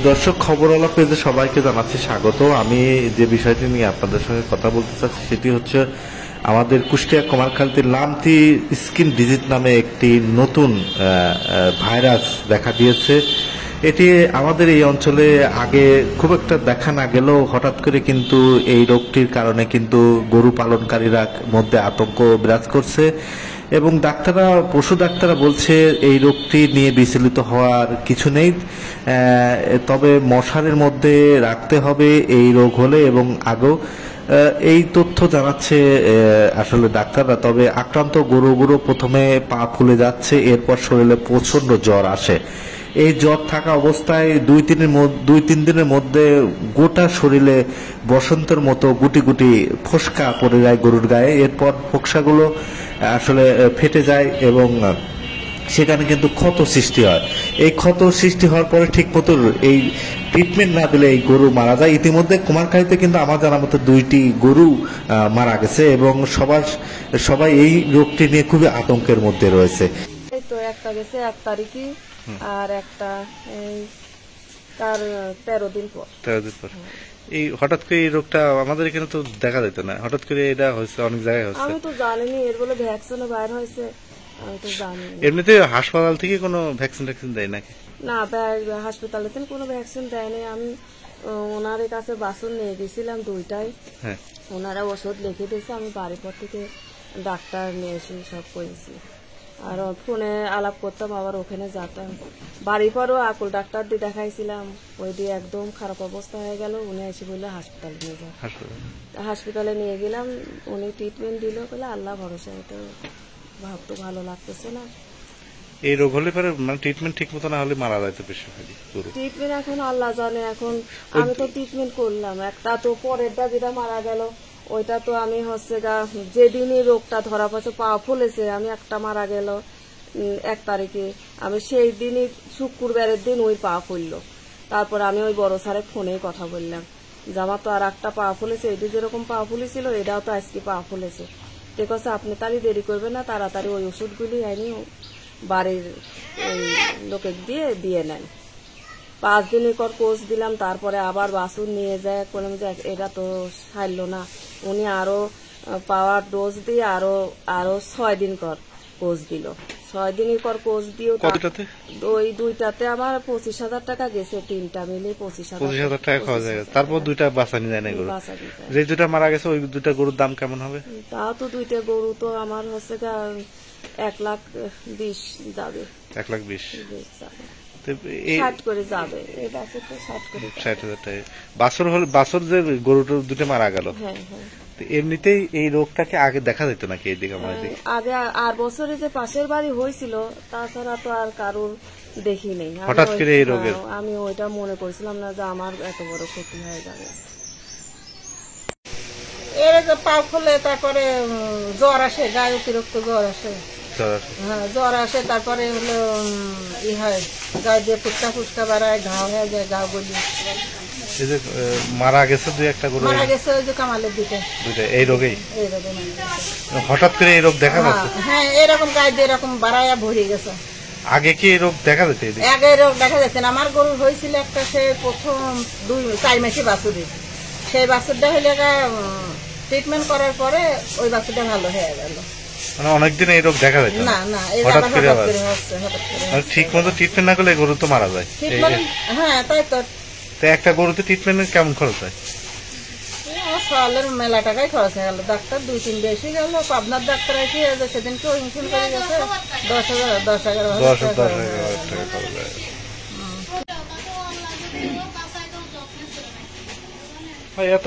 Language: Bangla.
দর্শক খবরওয়ালা পেজে সবাইকে জানাচ্ছি স্বাগত। আমি যে বিষয়টি নিয়ে আপনাদের সঙ্গে কথা বলতে চাচ্ছি সেটি হচ্ছে আমাদের কুষ্টিয়া কুমারখালীতে লামতি স্কিন ডিজিজ নামে একটি নতুন ভাইরাস দেখা দিয়েছে। এটি আমাদের এই অঞ্চলে আগে খুব একটা দেখা না গেলেও হঠাৎ করে কিন্তু এই রোগটির কারণে কিন্তু গরু পালনকারীরা মধ্যে আতঙ্ক বিরাজ করছে এবং পশু ডাক্তাররা বলছে এই রোগটি নিয়ে বিচলিত হওয়ার কিছু নেই, তবে মশারির মধ্যে রাখতে হবে এই রোগ হলে এবং আগেও এই তথ্য জানাচ্ছে আসলে ডাক্তাররা। তবে আক্রান্ত গরুগুলো প্রথমে পা ফুলে যাচ্ছে, এরপর শরীরে প্রচন্ড জ্বর আসে। এই জ্বর থাকা অবস্থায় দুই তিন দিনের মধ্যে গোটা শরীরে বসন্তের মতো গুটি গুটি ফোসকা পড়ে যায় গরুর গায়ে। এরপর ফোসকাগুলো আসলে ফেটে যায় এবং সেখানে কিন্তু ক্ষত সৃষ্টি হয়। এই ক্ষত সৃষ্টি হওয়ার পরে ঠিক মতো এই ট্রিটমেন্ট না দিলে এই গরু মারা যায়। ইতিমধ্যে কুমারখালীতে কিন্তু আমার জানার মতো 2টি গরু মারা গেছে এবং সবাই এই রোগটি নিয়ে খুবই আতঙ্কের মধ্যে রয়েছে। তো একটা গেছে 1 তারিখে আর একটা তার 13 দিন পর। এই হঠাৎ করে এই রোগটা আমাদের এখানে তো দেখা যেত না, হঠাৎ করে এটা হয়েছে অনেক জায়গায় হচ্ছে। আমি তো জানিনি এর বলে ভ্যাকসিনও বাইর হয়েছে, আমি তো জানি। এমনিতে হাসপাতাল থেকে কোনো ভ্যাকসিন দেয় নাকি? না, হাসপাতালে কোনো ভ্যাকসিন দেয়নি। আমি ওনার কাছে বাসন নিয়ে গেছিলাম 2টাই, ওনারা ওষুধ লিখে দিয়েছে। আমি বাড়ির পর থেকে ডাক্তার নিয়ে এসে সব করেছি আর ফোনে আলাপ করতাম, আবার ওখানে যেতাম। বাড়ির পরও আকুল ডাক্তার দিয়ে দেখাইছিলাম, ওই দিয়ে একদম খারাপ অবস্থা হয়ে গেল। উনি এসে বললে হাসপাতালে নিয়ে যাও। হাসপাতালে নিয়ে গেলাম, উনি ট্রিটমেন্ট দিল, বলে আল্লাহ ভরসা। তো ভাবতো ভালো লাগতেছে না। এই রোগ হলে পরে মানে ট্রিটমেন্ট ঠিক মতো না হলে মারা যায় তো বেশি। ট্রিটমেন্ট এখন আল্লাহ জানে। এখন আমি তো ট্রিটমেন্ট করলাম, একটা তো পরেরটা যেটা মারা গেল ওইটা তো আমি যেদিনই রোগটা ধরা পড়ছে পা ফুলেছে, আমি একটা মারা গেল 1 তারিখে, আমি সেই দিনই শুক্রবারের দিন ওই পা ফুললো। তারপর আমি ওই বড় স্যারের ফোনেই কথা বললাম যে আমার তো আর একটা পা ফুলেছে, এটি যেরকম পা ফুলেছিল এটাও তো আজকে পা ফুলেছে। ঠিক আছে, আপনি তাড়ি দেরি করবেন না, তাড়াতাড়ি ওই ওষুধগুলি আইনি বাড়ির ওই লোকের দিয়ে নেন। 5 দিনের পর কোর্স দিলাম, তারপরে আবার বাসুর নিয়ে যায়, বললাম যে এটা তো সারল না। উনি আরো পাওয়ার ডোজ দিয়ে আরো 6 দিন পর কোর্স দিল। 6 দিনের পর কোর্স দিয়েও ওই 2টাতে আমার 25,000 টাকা গেছে, 3টা মিলে 25,000 টাকা খাওয়া যায়। তারপর 2টা বাঁচানি যায় না গরু, যে 2টা মারা গেছে ওই 2টা গরুর দাম কেমন হবে? তাও তো 2টা গরু তো আমার 1,20,000 যাবে। 1,20,000 60 করে যাবে। এই বাছুর তো 60 করে। 60,000 টাকা বাছুর যে গরুটা 2টা মারা গেল। এমনিতেই এই রোগটাকে আগে দেখা যেত নাকি এইদিকে আমাদের? আগে আর বছরে যে পাশের বাড়ি হয়েছিল, তাছাড়া তো আর কারোর দেখি নেই। হঠাৎ করে এই রোগের আমি ওইটা মনে করেছিলাম না যে আমার এত বড় ক্ষতি হয়ে যাবে। এর যে পা ফুলে তারপরে জ্বর আসে, গায়ে অতিরিক্ত জ্বর আসে। হ্যাঁ, জ্বর আসে, তারপরে হলো হয় গায়ে দিয়ে ফুচকা বাড়ায়, ঘা হয়ে যায়, গা গলি। মারা গেছে 2-1টা গরু মারা গেছে ওই যে কামালের দিকে। এই রোগেই হঠাৎ করে এই রোগ দেখা যাচ্ছে। হ্যাঁ, এরকম গায়ে দিয়ে এরকম বাড়াইয়া ভরে গেছে। আগে কি এই রোগ দেখা যেত? আগে রোগ দেখা যাচ্ছে না। আমার গরু হয়েছিল একটা, সে প্রথম 2-4 মাসে বাছুরি, সেই বাছুরটা হলে ট্রিটমেন্ট করার পরে ওই বাছুরটা ভালো হয়ে গেল। মানে অনেকদিন এই রোগ দেখা যায় না, হঠাৎ করে ঠিক মতো ট্রিটমেন্ট না করলে গরু তো মারা যায়। হ্যাঁ, তাই তো। একটা গরুতে ট্রিটমেন্ট কেমন খরচ হয়? সালের মেলা টাকাই খরচ হয়ে গেল। ডাক্তার 2-3 বেশি গেল। পাবনার ডাক্তার এসে সেদিনকে ইনফেকশন করে গেছে 10,000-11,000 টাকা। এত